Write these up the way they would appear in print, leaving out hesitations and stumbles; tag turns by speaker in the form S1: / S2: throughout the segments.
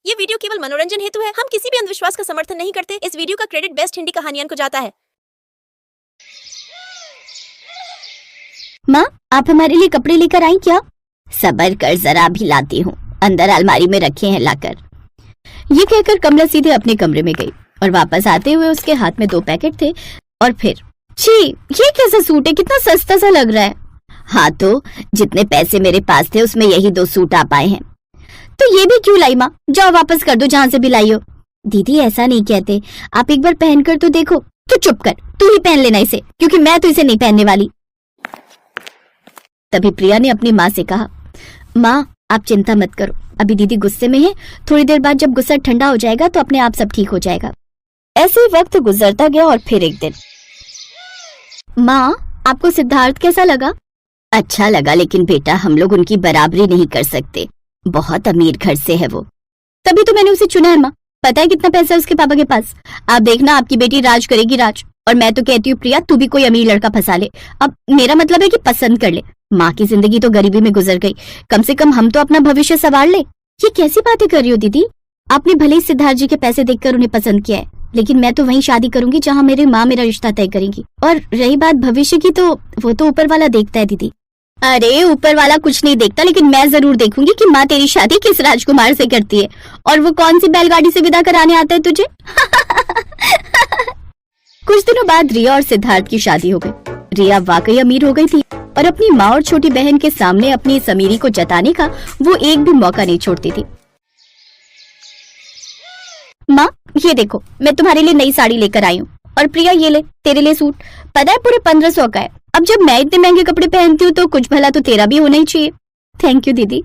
S1: ये वीडियो केवल मनोरंजन हेतु है। हम किसी भी अंधविश्वास का समर्थन नहीं करते। इस वीडियो का क्रेडिट बेस्ट हिंदी कहानियन को जाता है।
S2: माँ, आप हमारे लिए कपड़े लेकर आई क्या? सबर कर, जरा भी लाती हूँ, अंदर अलमारी में रखे हैं लाकर। ये कहकर कमला सीधे अपने कमरे में गई और वापस आते हुए उसके हाथ में 2 पैकेट थे। और फिर छी, ये कैसा सूट है, कितना सस्ता सा लग रहा है। हाँ तो जितने पैसे मेरे पास थे उसमें यही 2 सूट आ पाए हैं। तो ये भी क्यों लाई माँ? जाओ वापस कर दो जहाँ से भी लाई हो। दीदी ऐसा नहीं कहते, आप एक बार पहन कर तो देखो। तो चुप कर, तू ही पहन लेना इसे, क्योंकि मैं तो इसे नहीं पहनने वाली। तभी प्रिया ने अपनी माँ से कहा, माँ आप चिंता मत करो, अभी दीदी गुस्से में है, थोड़ी देर बाद जब गुस्सा ठंडा हो जाएगा तो अपने आप सब ठीक हो जाएगा। ऐसे ही वक्त गुजरता गया और फिर एक दिन, माँ आपको सिद्धार्थ कैसा लगा? अच्छा लगा, लेकिन बेटा हम लोग उनकी बराबरी नहीं कर सकते, बहुत अमीर घर से है वो। तभी तो मैंने उसे चुना है माँ, पता है कितना पैसा है उसके पापा के पास। आप देखना आपकी बेटी राज करेगी राज। और मैं तो कहती हूँ प्रिया तू भी कोई अमीर लड़का फंसा ले। अब मेरा मतलब है कि पसंद कर ले। माँ की जिंदगी तो गरीबी में गुजर गई, कम से कम हम तो अपना भविष्य संवार ले। ये कैसी बातें कर रही हो दीदी? आपने भले ही सिद्धार्थ जी के पैसे देखकर उन्हें पसंद किया है, लेकिन मैं तो वहीं शादी करूंगी जहाँ मेरी माँ मेरा रिश्ता तय करेंगी। और रही बात भविष्य की, तो वो तो ऊपर वाला देखता है दीदी। अरे ऊपर वाला कुछ नहीं देखता, लेकिन मैं जरूर देखूंगी कि माँ तेरी शादी किस राजकुमार से करती है और वो कौन सी बैलगाड़ी से विदा कराने आता है तुझे। कुछ दिनों बाद रिया और सिद्धार्थ की शादी हो गई। रिया वाकई अमीर हो गई थी और अपनी माँ और छोटी बहन के सामने अपनी इस अमीरी को जताने का वो एक भी मौका नहीं छोड़ती थी। माँ ये देखो, मैं तुम्हारे लिए नई साड़ी लेकर आई हूँ, और प्रिया ये ले तेरे लिए सूट, पता है पूरे 1500 का है। अब जब मैं इतने महंगे कपड़े पहनती हूँ तो कुछ भला तो तेरा भी होना ही चाहिए। थैंक यू दीदी।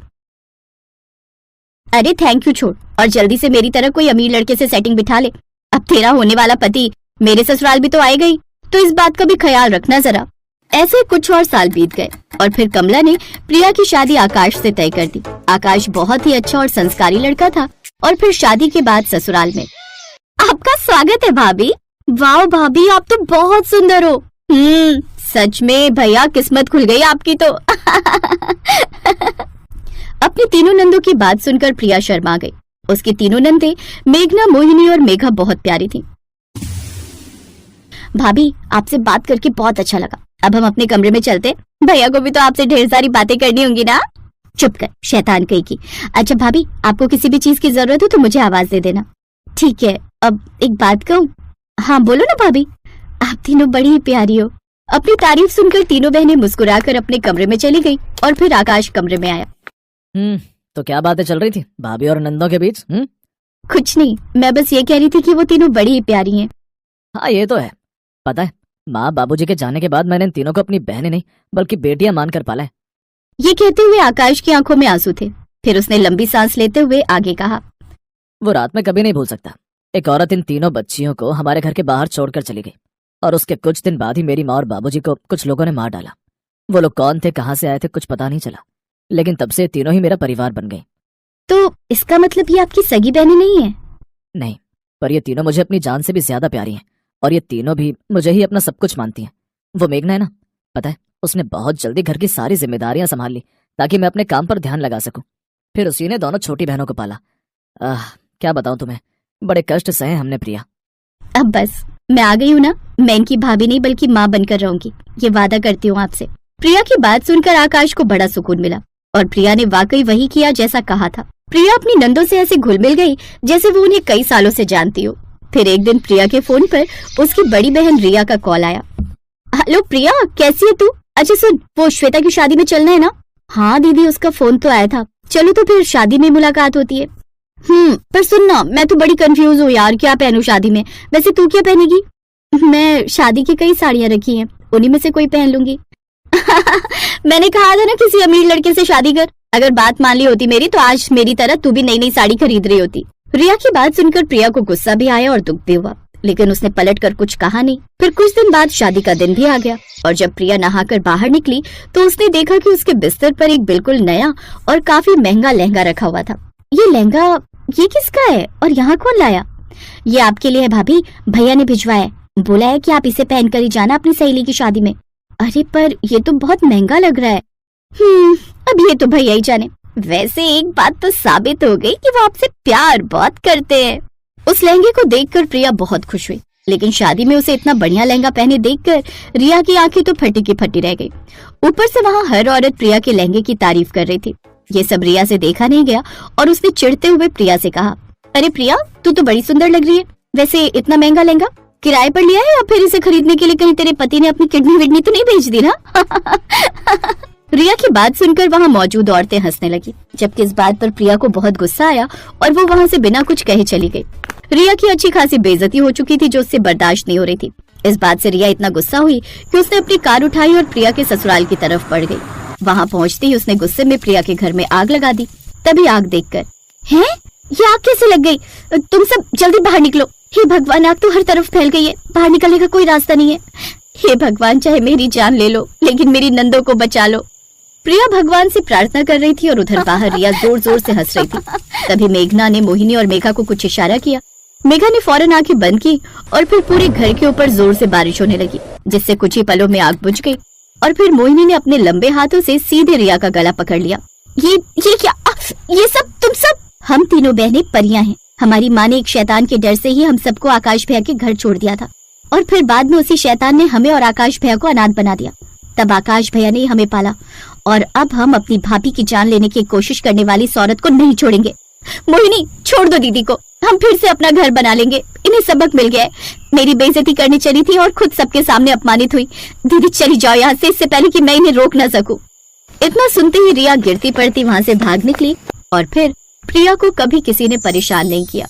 S2: अरे थैंक यू छोड़, और जल्दी से मेरी तरह कोई अमीर लड़के से सेटिंग बिठा ले। अब तेरा होने वाला पति मेरे ससुराल भी तो आएगा ही, तो इस बात का भी ख्याल रखना जरा। ऐसे कुछ और साल बीत गए और फिर कमला ने प्रिया की शादी आकाश से तय कर दी। आकाश बहुत ही अच्छा और संस्कारी लड़का था। और फिर शादी के बाद ससुराल में, आपका स्वागत है भाभी। वाह भाभी आप तो बहुत सुंदर हो। सच में भैया किस्मत खुल गई आपकी तो। अपनी तीनों नंदों की बात सुनकर प्रिया शर्मा गई। उसकी तीनों नंदे मेघना, मोहिनी और मेघा बहुत प्यारी थी। भाभी आपसे बात करके बहुत अच्छा लगा, अब हम अपने कमरे में चलते। भैया को भी तो आपसे ढेर सारी बातें करनी होंगी ना। चुप कर शैतान कहीं की। अच्छा भाभी आपको किसी भी चीज की जरूरत हो तो मुझे आवाज दे देना। ठीक है, अब एक बात कहूँ? हाँ बोलो ना भाभी। आप तीनों बड़ी ही प्यारी हो। अपनी तारीफ सुनकर तीनों बहनें मुस्कुराकर अपने कमरे में चली गई और फिर आकाश कमरे में आया।
S3: तो क्या बातें चल रही थी भाभी और नंदों के बीच?
S2: कुछ नहीं, मैं बस ये कह रही थी कि वो तीनों बड़ी ही प्यारी हैं।
S3: हाँ ये तो है, पता है माँ बाबूजी के जाने के बाद मैंने इन तीनों को अपनी बहनें नहीं बल्कि बेटियां मानकर पाला है।
S2: ये कहते हुए आकाश की आंखों में आंसू थे। फिर उसने लंबी सांस लेते हुए आगे कहा,
S3: वो रात में कभी नहीं भूल सकता। एक औरत इन तीनों बच्चियों को हमारे घर के बाहर छोड़कर चली गई और उसके कुछ दिन बाद ही मेरी माँ और बाबूजी को कुछ लोगों ने मार डाला। वो लोग कौन थे, कहाँ से आए थे, कुछ पता नहीं चला, लेकिन तब से तीनों ही मेरा परिवार बन गए।
S2: तो इसका मतलब ये आपकी सगी बहनें नहीं है?
S3: नहीं, पर ये तीनों मुझे अपनी जान से भी ज्यादा प्यारी हैं और ये तीनों भी मुझे ही अपना सब कुछ मानती हैं। वो मेघना है ना, पता है उसने बहुत जल्दी घर की सारी जिम्मेदारियां संभाल ली ताकि मैं अपने काम पर ध्यान लगा सकूं। फिर उसी ने दोनों छोटी बहनों को पाला। क्या बताऊं तुम्हें, बड़े कष्ट सहे हमने प्रिया।
S2: अब बस मैं आ गई हूँ ना, मैं इनकी भाभी नहीं बल्कि माँ बनकर रहूंगी, ये वादा करती हूँ आपसे। प्रिया की बात सुनकर आकाश को बड़ा सुकून मिला और प्रिया ने वाकई वही किया जैसा कहा था। प्रिया अपनी नंदों से ऐसे घुल मिल गई जैसे वो उन्हें कई सालों से जानती हो। फिर एक दिन प्रिया के फोन पर उसकी बड़ी बहन रिया का कॉल आया। हेलो प्रिया, कैसी है तू? अच्छा सुन, वो श्वेता की शादी में चलना है ना? हाँ दीदी उसका फोन तो आया था। चलो तो फिर शादी में मुलाकात होती है। पर सुन ना, मैं तो बड़ी कंफ्यूज हूँ यार, क्या पहनूं शादी में? वैसे तू क्या पहनेगी? मैं शादी की कई साड़ियाँ रखी हैं, उन्हीं में से कोई पहन लूंगी। मैंने कहा था ना किसी अमीर लड़के से शादी कर। अगर बात मान ली होती मेरी तो आज मेरी तरह तू भी नई नई साड़ी खरीद रही होती। रिया की बात सुनकर प्रिया को गुस्सा भी आया और दुख भी हुआ, लेकिन उसने पलट कर कुछ कहा नहीं। फिर कुछ दिन बाद शादी का दिन भी आ गया और जब प्रिया नहाकर बाहर निकली तो उसने देखा कि उसके बिस्तर पर एक बिल्कुल नया और काफी महंगा लहंगा रखा हुआ था। ये लहंगा ये किसका है और यहाँ कौन लाया? ये आपके लिए है भाभी, भैया ने भिजवाया है, बोला है कि आप इसे पहनकर ही जाना अपनी सहेली की शादी में। अरे पर ये तो बहुत महंगा लग रहा है। अब ये तो भैया ही जाने। वैसे एक बात तो साबित हो गई कि वो आपसे प्यार बहुत करते हैं। उस लहंगे को देखकर प्रिया बहुत खुश हुई, लेकिन शादी में उसे इतना बढ़िया लहंगा पहने देखकर रिया की आंखें तो फटी की फटी रह गई। ऊपर से वहाँ हर औरत प्रिया के लहंगे की तारीफ कर रही थी। ये सब रिया से देखा नहीं गया और उसने चिढ़ते हुए प्रिया से कहा, अरे प्रिया, तू तो बड़ी सुंदर लग रही है। वैसे इतना महंगा लहंगा किराए पर लिया है या फिर इसे खरीदने के लिए कहीं तेरे पति ने अपनी किडनी विडनी तो नहीं बेच दी ना? रिया की बात सुनकर वहाँ मौजूद औरतें हंसने लगी, जबकि इस बात पर प्रिया को बहुत गुस्सा आया और वो वहाँ से बिना कुछ कहे चली गई। रिया की अच्छी खासी बेइज्जती हो चुकी थी जो उससे बर्दाश्त नहीं हो रही थी। इस बात से रिया इतना गुस्सा हुई कि उसने अपनी कार उठाई और प्रिया के ससुराल की तरफ बढ़ गई। वहाँ पहुँचते ही उसने गुस्से में प्रिया के घर में आग लगा दी। तभी आग देखकर, हैं, ये आग कैसे लग गई? तुम सब जल्दी बाहर निकलो। हे भगवान, आग तो हर तरफ फैल गई है, बाहर निकलने का कोई रास्ता नहीं है। हे भगवान, चाहे मेरी जान ले लो लेकिन मेरी नंदों को बचा लो। प्रिया भगवान से प्रार्थना कर रही थी और उधर बाहर रिया जोर जोर से हंस रही थी। तभी मेघना ने मोहिनी और मेघा को कुछ इशारा किया। मेघा ने फौरन आंखें बंद की और फिर पूरे घर के ऊपर जोर से बारिश होने लगी, जिससे कुछ ही पलों में आग बुझ गई। और फिर मोहिनी ने अपने लंबे हाथों से सीधे रिया का गला पकड़ लिया। ये क्या? ये सब तुम सब? हम तीनों बहनें परियां हैं। हमारी माँ ने एक शैतान के डर से ही हम सबको आकाश भैया के घर छोड़ दिया था और फिर बाद में उसी शैतान ने हमें और आकाश भैया को अनाथ बना दिया। तब आकाश भैया ने हमें पाला और अब हम अपनी भाभी की जान लेने की कोशिश करने वाली इस औरत को नहीं छोड़ेंगे। मोहिनी, छोड़ दो दीदी को, हम फिर से अपना घर बना लेंगे। इन्हें सबक मिल गया है। मेरी बेइज्जती करने चली थी और खुद सबके सामने अपमानित हुई। दीदी चली जाओ यहाँ से, इससे पहले कि मैं इन्हें रोक न सकूं। इतना सुनते ही रिया गिरती पड़ती वहाँ से भाग निकली और फिर प्रिया को कभी किसी ने परेशान नहीं किया।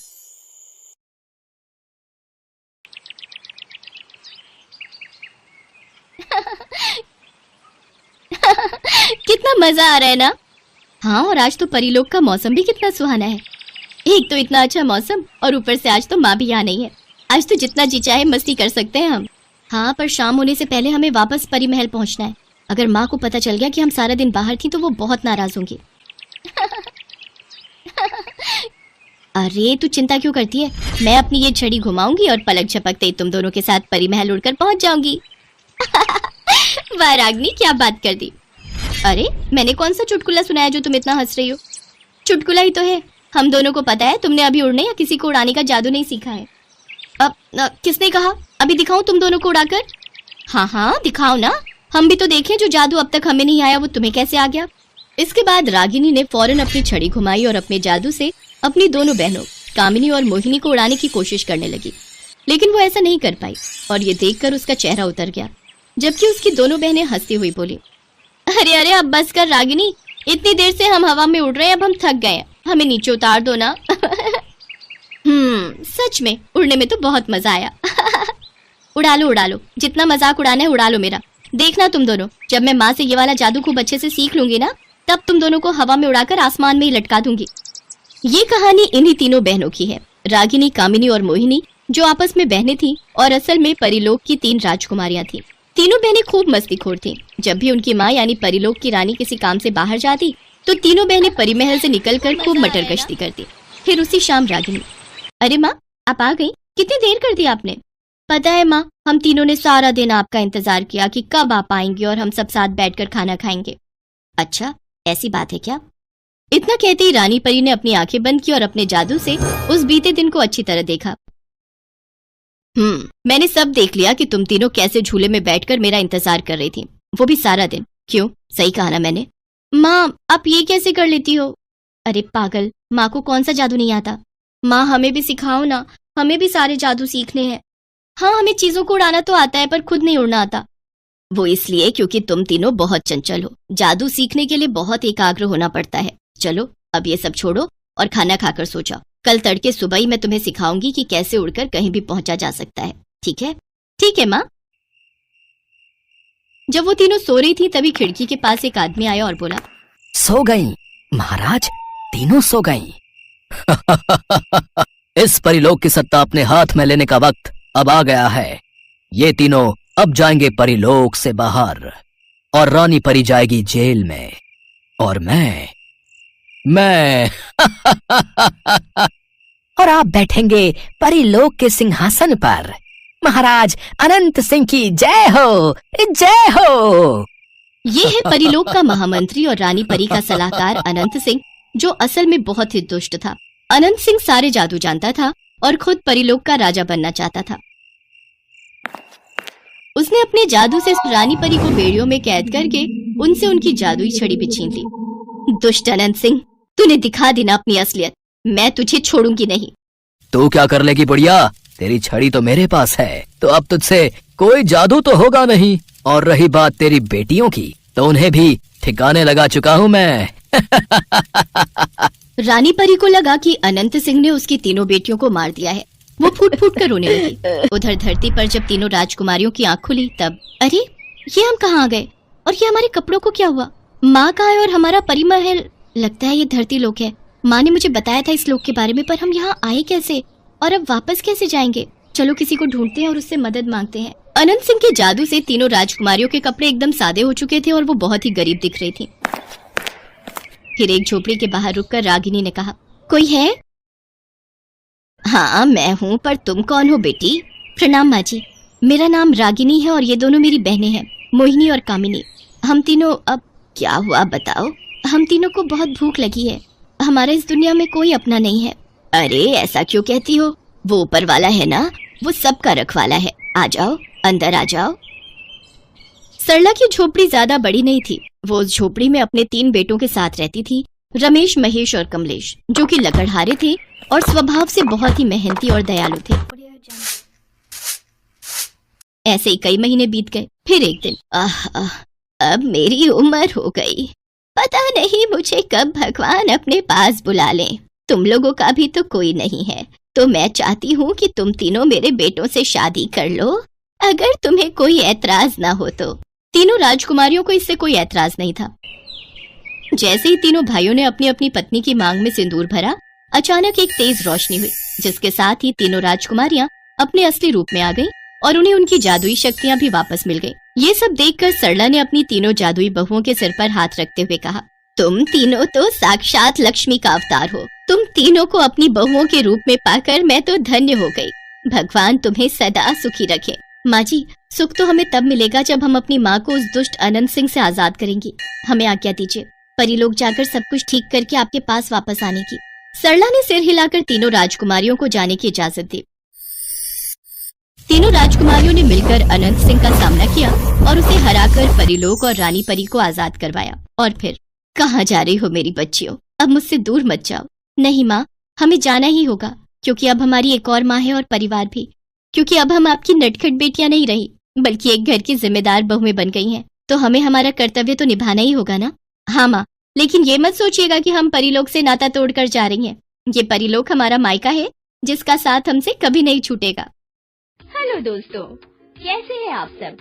S2: कितना मजा आ रहा है ना? हाँ, और आज तो परीलोक का मौसम भी कितना सुहाना है। एक तो इतना अच्छा मौसम और ऊपर से आज तो माँ भी यहाँ नहीं है। आज तो जितना जी चाहे मस्ती कर सकते हैं हम। हाँ, पर शाम होने से पहले हमें वापस परी महल पहुँचना है। अगर माँ को पता चल गया कि हम सारा दिन बाहर थी तो वो बहुत नाराज होंगी। अरे तू चिंता क्यों करती है? मैं अपनी ये छड़ी घुमाऊंगी और पलक झपकते ही तुम दोनों के साथ परी महल उड़कर पहुंच जाऊंगी। वाह रागिनी, क्या बात कर दी। अरे मैंने कौन सा चुटकुला सुनाया जो तुम इतना हंस रही हो? चुटकुला ही तो है। हम दोनों को पता है तुमने अभी उड़ने या किसी को उड़ाने का जादू नहीं सीखा है। अब किसने कहा? अभी दिखाऊं तुम दोनों को उड़ाकर? हाँ हाँ दिखाओ ना, हम भी तो देखें जो जादू अब तक हमें नहीं आया वो तुम्हें कैसे आ गया। इसके बाद रागिनी ने फौरन अपनी छड़ी घुमाई और अपने जादू से अपनी दोनों बहनों कामिनी और मोहिनी को उड़ाने की कोशिश करने लगी, लेकिन वो ऐसा नहीं कर पाई और ये देखकर उसका चेहरा उतर गया, जबकि उसकी दोनों बहनें हंसती हुई बोली, अरे अरे अब बस कर रागिनी, इतनी देर से हम हवा में उड़ रहे हैं, अब हम थक गए हैं, हमें नीचे उतार दो ना। सच में उड़ने में तो बहुत मजा आया। उड़ा लो, जितना मजाक उड़ाना है उड़ा लो मेरा। देखना तुम दोनों, जब मैं माँ से ये वाला जादू खूब अच्छे से सीख लूंगी ना, तब तुम दोनों को हवा में उड़ाकर आसमान में ही लटका दूंगी। ये कहानी इन्हीं तीनों बहनों की है, रागिनी, कामिनी और मोहिनी, जो आपस में बहनें थीं और असल में परिलोक की 3 राजकुमारियां थीं। तीनों बहनें खूब मस्तीखोर थीं। जब भी उनकी माँ यानी परिलोक की रानी किसी काम से बाहर जाती तो तीनों बहनें परी महल से निकलकर खूब मटर गश्ती करती। फिर उसी शाम रागिनी, अरे माँ आप आ गई, कितनी देर कर दी आपने? पता है माँ, हम तीनों ने सारा दिन आपका इंतजार किया कि कब आप आएंगे और हम सब साथ बैठकर खाना खाएंगे। अच्छा ऐसी बात है क्या? इतना कहते ही रानी परी ने अपनी आंखें बंद की और अपने जादू से उस बीते दिन को अच्छी तरह देखा। मैंने सब देख लिया कि तुम तीनों कैसे झूले में बैठकर मेरा इंतजार कर रही थी, वो भी सारा दिन। क्यों, सही कहा ना मैंने? माँ आप ये कैसे कर लेती हो? अरे पागल, माँ को कौन सा जादू नहीं आता? माँ हमें भी सिखाओ ना, हमें भी सारे जादू सीखने हैं। हाँ हमें चीजों को उड़ाना तो आता है पर खुद नहीं उड़ना आता। वो इसलिए क्योंकि तुम तीनों बहुत चंचल हो, जादू सीखने के लिए बहुत एकाग्र होना पड़ता है। चलो अब ये सब छोड़ो और खाना खाकर सो जाओ। कल तड़के सुबह ही मैं तुम्हें सिखाऊंगी कि कैसे उड़कर कहीं भी पहुंचा जा सकता है। ठीक है? ठीक है माँ। जब वो तीनों सो रही थी तभी खिड़की के पास एक आदमी आया और बोला,
S4: सो गई महाराज, तीनों सो गई। इस परिलोक की सत्ता अपने हाथ में लेने का वक्त अब आ गया है। ये तीनों अब जाएंगे परिलोक से बाहर और रानी परी जाएगी जेल में और मैं और आप बैठेंगे परिलोक के सिंहासन पर। महाराज अनंत सिंह की जय हो, जय हो।
S2: ये है परिलोक का महामंत्री और रानी परी का सलाहकार अनंत सिंह, जो असल में बहुत ही दुष्ट था। अनंत सिंह सारे जादू जानता था और खुद परिलोक का राजा बनना चाहता था। उसने अपने जादू से रानी परी को बेड़ियों में कैद करके उनसे उनकी जादुई छड़ी भी छीन ली। दुष्ट अनंत सिंह, तूने दिखा दी ना अपनी असलियत, मैं तुझे छोड़ूंगी नहीं।
S4: तू क्या कर लेगी बुढ़िया? तेरी छड़ी तो मेरे पास है, तो अब तुझसे कोई जादू तो होगा नहीं। और रही बात तेरी बेटियों की, तो उन्हें भी ठिकाने लगा चुका हूँ मैं।
S2: रानी परी को लगा कि अनंत सिंह ने उसकी तीनों बेटियों को मार दिया है। वो फूट फूट कर रोने लगी। उधर धरती पर जब तीनों राजकुमारियों की आंख खुली तब अरे, ये हम कहाँ आ गए? और ये हमारे कपड़ों को क्या हुआ? माँ कहाँ है और हमारा परी महल? लगता है ये धरती लोक है। माँ ने मुझे बताया था इस लोक के बारे में, पर हम यहाँ आए कैसे और अब वापस कैसे जाएंगे? चलो किसी को ढूंढते हैं और उससे मदद मांगते हैं। अनंत सिंह के जादू से तीनों राजकुमारियों के कपड़े एकदम सादे हो चुके थे और वो बहुत ही गरीब दिख रही थी। फिर एक झोपड़ी के बाहर रुककर रागिनी ने कहा, कोई है? हाँ मैं हूँ, पर तुम कौन हो बेटी? प्रणाम माँ जी, मेरा नाम रागिनी है और ये दोनों मेरी बहनें हैं, मोहिनी और कामिनी। हम तीनों अब क्या हुआ बताओ? हम तीनों को बहुत भूख लगी है, हमारा इस दुनिया में कोई अपना नहीं है। अरे ऐसा क्यों कहती हो? वो ऊपर वाला है ना, वो सबका रखवाला है। आ जाओ, अंदर आ जाओ। सरला की झोपड़ी ज्यादा बड़ी नहीं थी। वो उस झोपड़ी में अपने 3 बेटों के साथ रहती थी, रमेश, महेश और कमलेश, जो कि लकड़हारे थे और स्वभाव से बहुत ही मेहनती और दयालु थे। ऐसे ही कई महीने बीत गए। फिर एक दिन, अब मेरी उम्र हो गई, पता नहीं मुझे कब भगवान अपने पास बुला लें। तुम लोगों का भी तो कोई नहीं है, तो मैं चाहती हूँ कि तुम तीनों मेरे बेटों से शादी कर लो, अगर तुम्हें कोई ऐतराज ना हो तो। तीनों राजकुमारियों को इससे कोई ऐतराज नहीं था। जैसे ही तीनों भाइयों ने अपनी अपनी पत्नी की मांग में सिंदूर भरा, अचानक एक तेज रोशनी हुई, जिसके साथ ही तीनों राजकुमारियां अपने असली रूप में आ गईं और उन्हें उनकी जादुई शक्तियां भी वापस मिल गईं। ये सब देखकर सरला ने अपनी तीनों जादुई बहुओं के सिर पर हाथ रखते हुए कहा, तुम तीनों तो साक्षात लक्ष्मी का अवतार हो। तुम तीनों को अपनी बहुओं के रूप में पाकर मैं तो धन्य हो गई। भगवान तुम्हें सदा सुखी रखे। माँ जी, सुख तो हमें तब मिलेगा जब हम अपनी माँ को उस दुष्ट अनंत सिंह से आजाद करेंगी। हमें आज्ञा दीजिए, परिलोक जाकर सब कुछ ठीक करके आपके पास वापस आने की। सरला ने सिर हिलाकर तीनों राजकुमारियों को जाने की इजाजत दी। तीनों राजकुमारियों ने मिलकर अनंत सिंह का सामना किया और उसे हराकर परिलोक और रानी परी को आजाद करवाया। और फिर, कहाँ जा रही हो मेरी बच्चियों? अब मुझसे दूर मत जाओ। नहीं माँ, हमें जाना ही होगा, क्योंकि अब हमारी एक और माँ है और परिवार भी। क्योंकि अब हम आपकी नटखट बेटियां नहीं रही, बल्कि एक घर की जिम्मेदार बहुएं बन गई हैं। तो हमें हमारा कर्तव्य तो निभाना ही होगा ना? हाँ माँ, लेकिन ये मत सोचिएगा कि हम परिलोक से नाता तोड़कर जा रही हैं। ये परिलोक हमारा मायका है, जिसका साथ हमसे कभी नहीं छूटेगा।
S5: हेलो दोस्तों, कैसे हैं आप सब?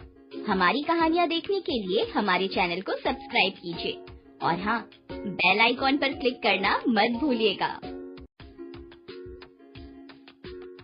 S5: हमारी कहानियाँ देखने के लिए हमारे चैनल को सब्सक्राइब कीजिए और हाँ, बेल आइकॉन पर क्लिक करना मत भूलिएगा।